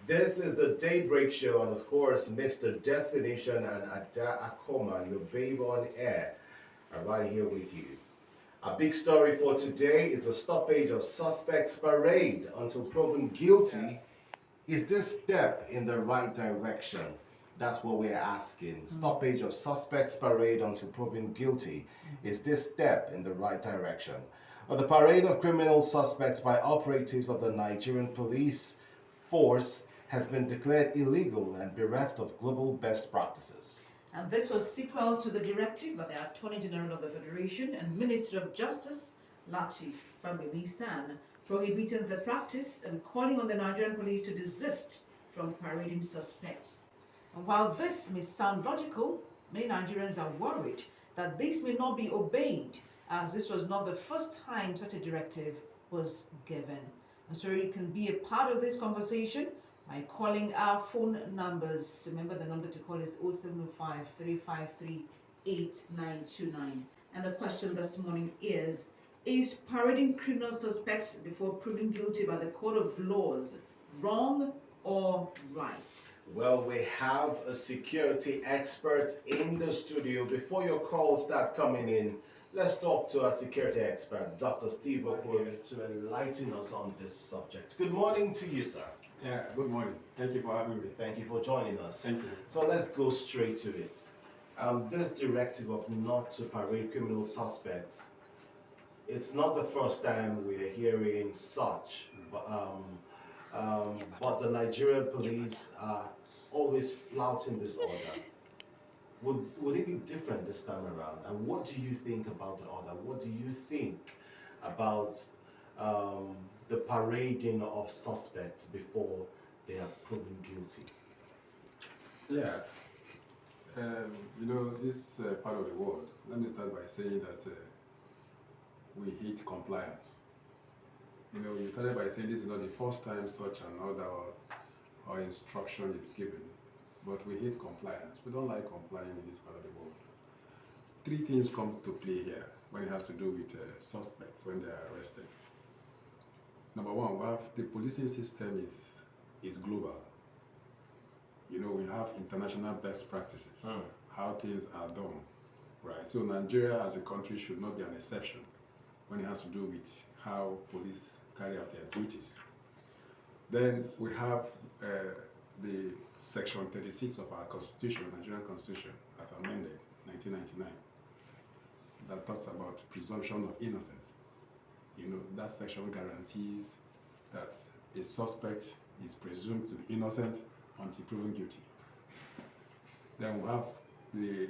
This is the Daybreak Show, and of course, Mr. Definition and Ada Akoma, your babe on air, are right here with you. A big story for today is a stoppage of suspects parade until proven guilty. Is this step in the right direction? That's what we're asking. Stoppage of suspects parade until proven guilty. Is this step in the right direction? The parade of criminal suspects by operatives of the Nigerian police force has been declared illegal and bereft of global best practices. And this was sequel to the directive by the Attorney General of the Federation and Minister of Justice, Latif Fagbemi-San, prohibiting the practice and calling on the Nigerian police to desist from parading suspects. And while this may sound logical, many Nigerians are worried that this may not be obeyed, as this was not the first time such a directive was given. And so you can be a part of this conversation by calling our phone numbers. Remember, the number to call is 0705 353 8929. And the question this morning is parading criminal suspects before proven guilty by the court of laws wrong or right? Well, we have a security expert in the studio. Before your calls start coming in, let's talk to our security expert, Dr. Steve Okwori, to enlighten us on this subject. Good morning to you, sir. Yeah, good morning. Thank you for having me. Thank you for joining us. Thank you. So let's go straight to it. This directive of not to parade criminal suspects, it's not the first time we're hearing such, but the Nigerian police are always flouting this order. Would it be different this time around? And what do you think about the order? What do you think about the parading of suspects before they are proven guilty? Yeah. This part of the world, let me start by saying that we hate compliance. You started by saying this is not the first time such an order or instruction is given, but we hate compliance. We don't like complying in this part of the world. Three things come to play here when it has to do with suspects when they are arrested. Number one, we have the policing system is global. We have international best practices, how things are done, right? So Nigeria as a country should not be an exception when it has to do with how police carry out their duties. Then we have the section 36 of our constitution, Nigerian constitution, as amended, 1999, that talks about presumption of innocence. That section guarantees that a suspect is presumed to be innocent until proven guilty. Then we have the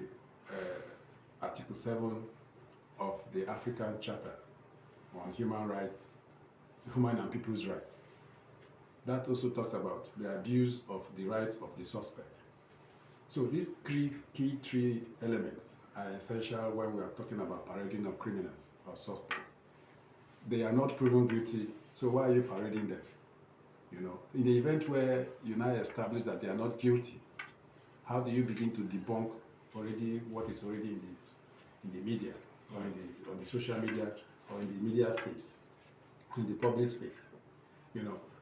Article 7 of the African Charter on human and people's rights. That also talks about the abuse of the rights of the suspect. So these key three elements are essential when we are talking about parading of criminals or suspects. They are not proven guilty, so why are you parading them? In the event where you now establish that they are not guilty, how do you begin to debunk what is already in the media, or on the social media, or in the media space, in the public space?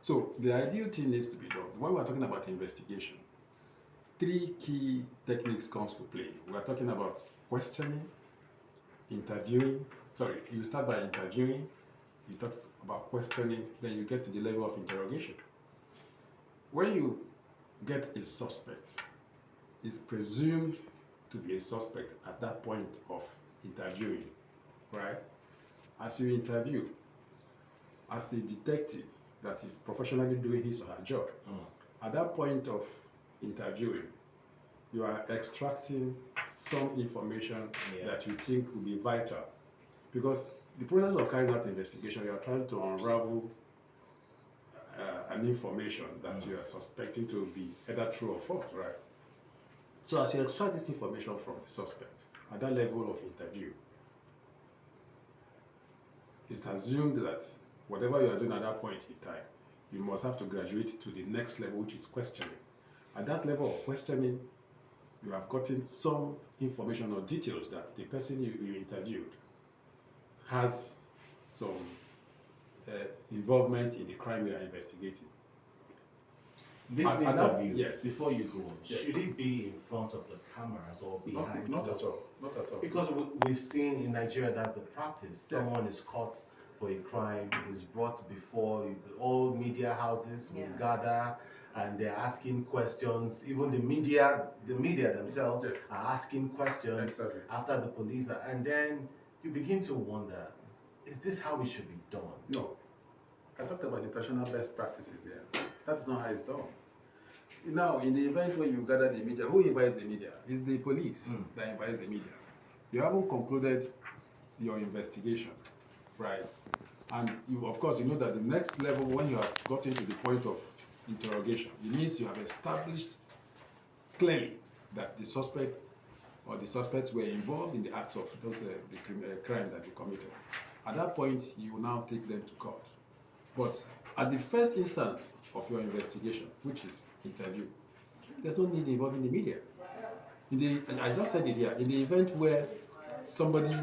So the ideal thing needs to be done. When we're talking about investigation, three key techniques comes to play. We're talking about questioning, interviewing. Sorry, you start by interviewing, you talk about questioning, then you get to the level of interrogation. When you get a suspect, it's presumed to be a suspect at that point of interviewing, right? As you interview, as a detective that is professionally doing his or her job, at that point of interviewing, you are extracting some information that you think will be vital. Because the process of carrying out investigation, you are trying to unravel an information that you are suspecting to be either true or false, right? So as you extract this information from the suspect, at that level of interview, it's assumed that whatever you are doing at that point in time, you must have to graduate to the next level, which is questioning. At that level of questioning, you have gotten some information or details that the person you interviewed has some involvement in the crime you are investigating. This At that- interview, yes. before you go on, Yes. should it be in front of the cameras or behind? Not at all. Not at all. Because we've seen in Nigeria that's the practice. Yes. Someone is caught for a crime, is brought before all media houses will Yeah. gather and they're asking questions. Even the media themselves Yes. are asking questions Exactly. after the police, and then you begin to wonder, is this how it should be done? No. I talked about international best practices here. That's not how it's done. Now, in the event where you gather the media, who invites the media? It's the police that invites the media. You haven't concluded your investigation, right? And you, of course, you know that the next level, when you have gotten to the point of interrogation, it means you have established clearly that the suspect or the suspects were involved in the acts of the crime that they committed. At that point, you will now take them to court. But at the first instance of your investigation, which is interview, there's no need involving the media. I just said it here, in the event where somebody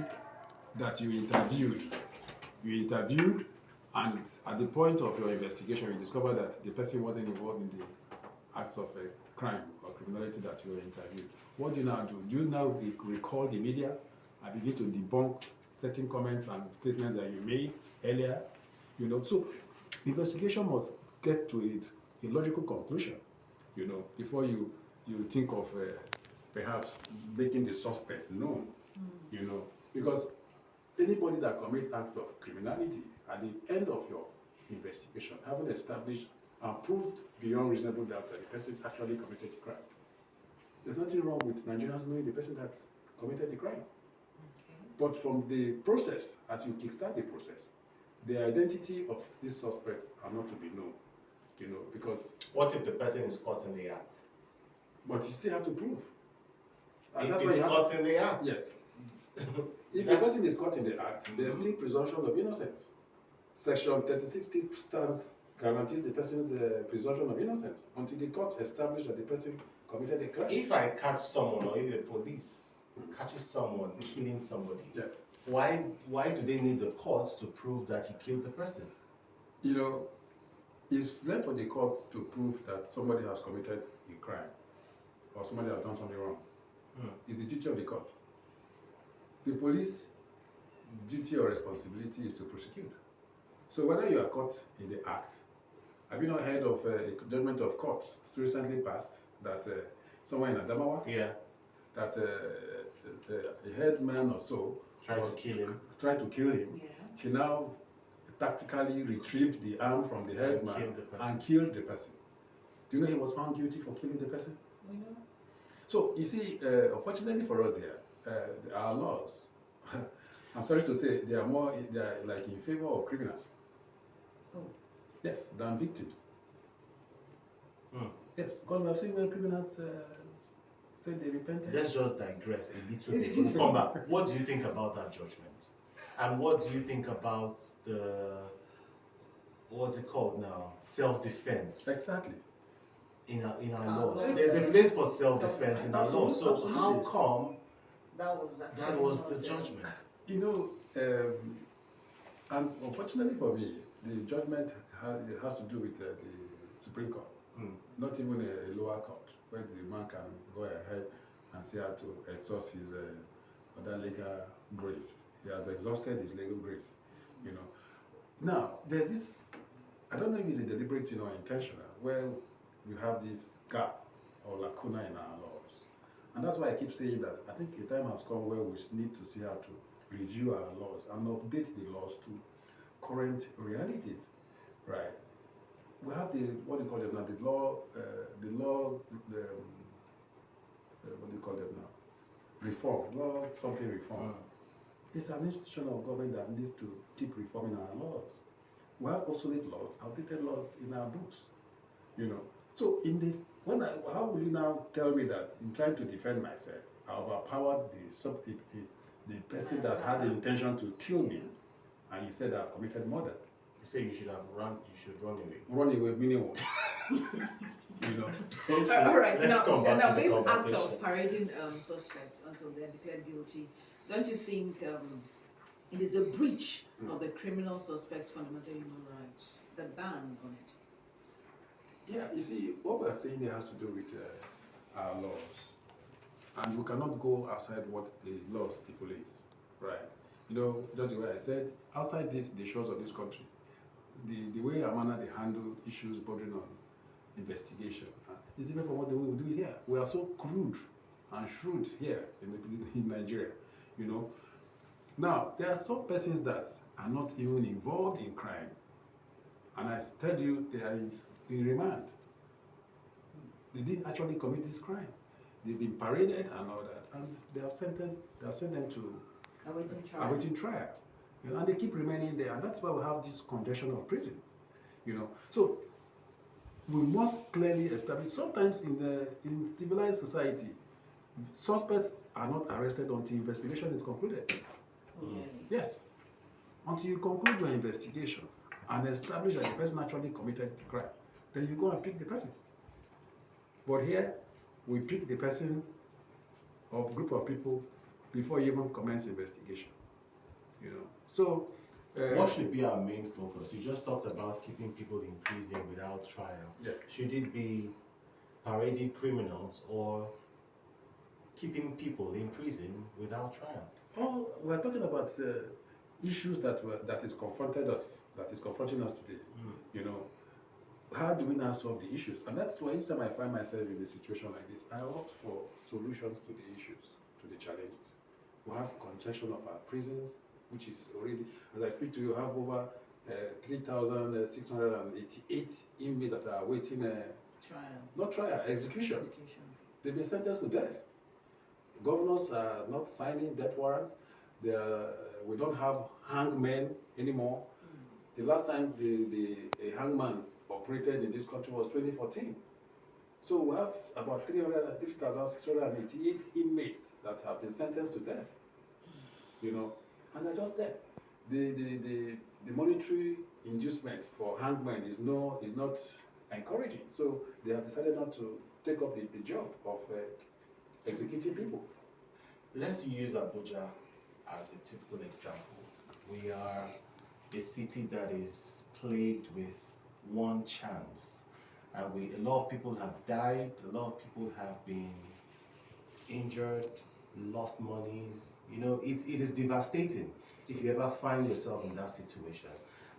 that you interviewed, and at the point of your investigation, you discover that the person wasn't involved in the acts of a crime or criminality that you were interviewed. What do you now do? Do you now recall the media and begin to debunk certain comments and statements that you made earlier? You know, so investigation must get to a logical conclusion, you know, before you think of perhaps making the suspect known, you know, because anybody that commits acts of criminality at the end of your investigation, having established and proved beyond reasonable doubt that the person actually committed the crime, there's nothing wrong with Nigerians knowing the person that committed the crime. Okay. But from the process, as you kickstart the process, the identity of these suspects are not to be known, you know, because. What if the person is caught in the act? But you still have to prove. And If that's it's why you caught in the act? Yes. If the person is caught in the act, there's still presumption of innocence. Section 36 still stands, guarantees the person's presumption of innocence until the court establishes that the person committed a crime. If I catch someone, or if the police catches someone killing somebody, Yes. why do they need the courts to prove that he killed the person? You know, it's left for the court to prove that somebody has committed a crime or somebody has done something wrong. It's the duty of the court. The police duty or responsibility is to prosecute. So whether you are caught in the act, have you not heard of a judgment of court recently passed that somewhere in Adamawa, Yeah, that a headsman or so tried to kill him. tried to kill him. Yeah. He now tactically retrieved the arm from the headsman killed the person. and killed the person. Do you know he was found guilty for killing the person? We know. So you see, unfortunately for us here, our laws, I'm sorry to say, they are like in favor of criminals. Oh. Yes, than victims. Hmm. Yes, because we have seen when criminals say they repented. Let's just digress a little bit. We'll come back. What do you think about that judgment? And what do you think about what's it called now? Self-defense Exactly. in our Our laws. laws. There's a place for self-defense in our laws. So Absolutely. how come That was not the it. judgment? You know, and unfortunately for me, the judgment has to do with the Supreme Court, not even a lower court, where the man can go ahead and see how to exhaust his other legal grace. He has exhausted his legal grace, you know. Now, there's this, I don't know if it's a deliberate thing or intentional, where we have this gap or lacuna in our laws. And that's why I keep saying that I think a time has come where we need to see how to review our laws and update the laws to current realities, right? We have what do you call them now? What do you call them now? Reform, law something reform. It's an institution of government that needs to keep reforming our laws. We have obsolete laws, outdated laws in our books, you know. So how will you now tell me that in trying to defend myself, I overpowered the person that had the intention to kill me, and you said I've committed murder? You say you should run away. Run away meaning what? You know. All right. Let's come back to the this act conversation. of parading suspects until they're declared guilty, don't you think it is a breach of the criminal suspect's fundamental human rights, the ban on it? Yeah, you see, what we're saying here has to do with our laws. And we cannot go outside what the law stipulates, right? You know, just the way I said, outside the shores of this country, the way Amana they handle issues bordering on investigation is different from what the way we do it here. We are so crude and shrewd here in Nigeria, you know. Now, there are some persons that are not even involved in crime, and I tell you, they are in remand. They didn't actually commit this crime. They've been paraded and all that, and they have sent them to awaiting trial. You know, and they keep remaining there, and that's why we have this congestion of prison. You know, so we must clearly establish. Sometimes in civilized society, suspects are not arrested until investigation is concluded. Yes, until you conclude your investigation and establish that the person actually committed the crime, then you go and pick the person. But here, we pick the person or group of people before you even commence investigation. You know, so What should be our main focus? You just talked about keeping people in prison without trial. Yeah. Should it be parading criminals or keeping people in prison without trial? Oh, we're talking about issues that is confronting us today. You know, how do we now solve the issues? And that's why each time I find myself in a situation like this, I opt for solutions to the issues, to the challenges. We have congestion of our prisons, which is already, as I speak to you, have over 3,688 inmates that are awaiting execution. They've been sentenced to death. Governors are not signing death warrants. We don't have hangmen anymore. The last time a hangman operated in this country was 2014. So we have about 3,688 inmates that have been sentenced to death. You know, and they're just there. The monetary inducement for hangmen is not encouraging. So they have decided not to take up the job of executing people. Let's use Abuja as a typical example. We are a city that is plagued with one chance. And a lot of people have died, a lot of people have been injured, lost monies. You know, it is devastating if you ever find yourself in that situation.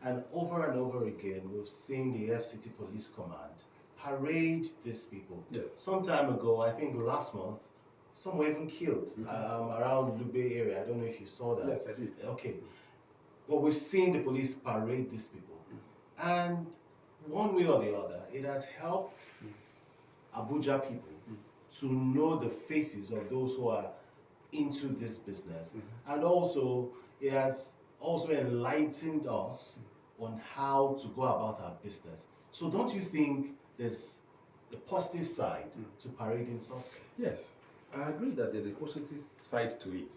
And over again, we've seen the FCT Police Command parade these people. Yes. Some time ago, I think last month, some were even killed around Lube area. I don't know if you saw that. Yes, I did. Okay. But we've seen the police parade these people. And one way or the other, it has helped Abuja people to know the faces of those who are into this business. And also, it has also enlightened us on how to go about our business. So don't you think there's a positive side to parading suspects? Yes, I agree that there's a positive side to it.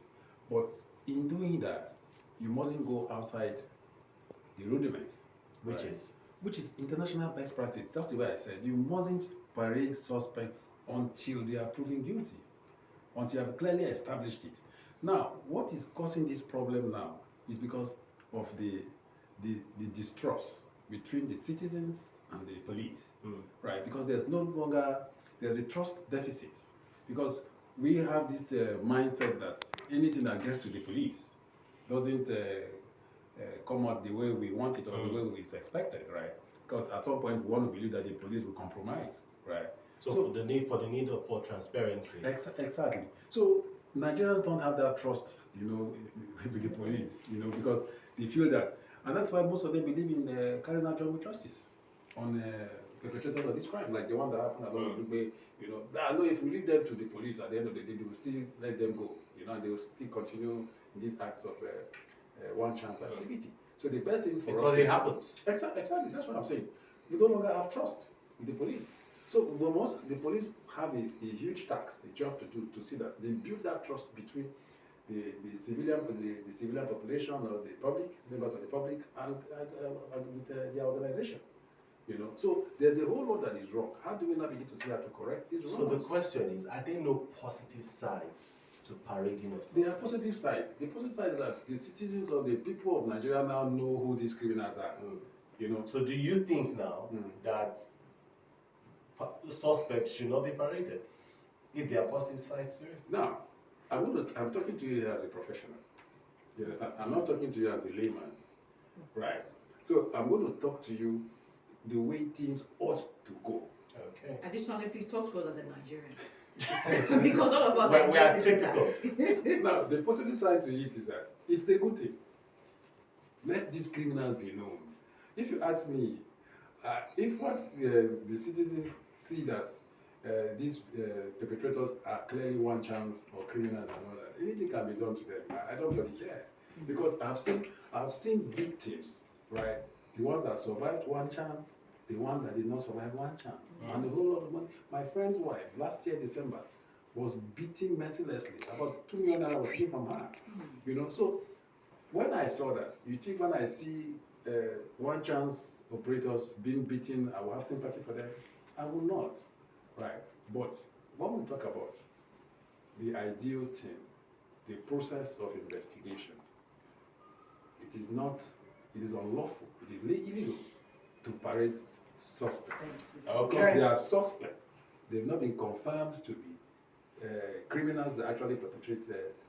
But in doing that, you mustn't go outside the rudiments. Which is international best practice. That's the way I said. You mustn't parade suspects until they are proven guilty, until you have clearly established it. Now, what is causing this problem now is because of the distrust between the citizens and the police, right? Because there's a trust deficit. Because we have this mindset that anything that gets to the police doesn't come out the way we want it or the way it's expected, right? Because at some point we want to believe that the police will compromise, right? So for the need for transparency. Exactly. So Nigerians don't have that trust, you know, with the police, you know, because they feel that, and that's why most of them believe in carrying out job with justice on perpetrators of this crime, like the one that happened along the way. You know, I know if we leave them to the police at the end of the day, they will still let them go, you know, and they will still continue in these acts of one chance activity. So the best thing for us, because it happens. Exactly, that's what I'm saying. We no longer have trust with the police. So the police have a huge task, a job to do, to see that they build that trust between the civilian population or the public, members of the public, and with their organization. You know, so there's a whole lot that is wrong. How do we now begin to see how to correct this wrong? So the question is, are there no positive sides to parading of suspects? There are positive sides. The positive side is that the citizens or the people of Nigeria now know who these criminals are. You know. So do you think now that suspects should not be paraded if there are positive sides to it. Now, I'm talking to you here as a professional. You understand? I'm not talking to you as a layman. Right. So I'm going to talk to you the way things ought to go. Okay. Additionally, please talk to us as a Nigerian. Because all of us Well, we are just typical. Now, the positive side to it is that it's a good thing. Let these criminals be known. If you ask me, if once the citizens see that these perpetrators are clearly one chance or criminals and all that, anything can be done to them. I don't really care, because I've seen victims, right? The ones that survived one chance, the one that did not survive one chance, and a whole lot of money. My friend's wife last year December was beaten mercilessly. About 2 million naira was taken from her. You know, so when I saw that, you think when I see one chance operators being beaten, I will have sympathy for them? I will not, right? But when we talk about the ideal thing, the process of investigation, it is unlawful, it is illegal to parade suspects. Okay. Because they are suspects. They've not been confirmed to be criminals that actually perpetrate.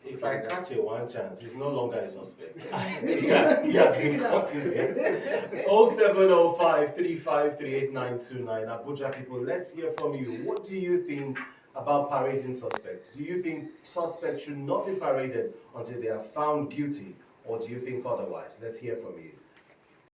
If I catch a one chance, he's no longer a suspect. He has been caught in it. 0705 3538 Abuja people, let's hear from you. What do you think about parading suspects? Do you think suspects should not be paraded until they are found guilty, or do you think otherwise? Let's hear from you.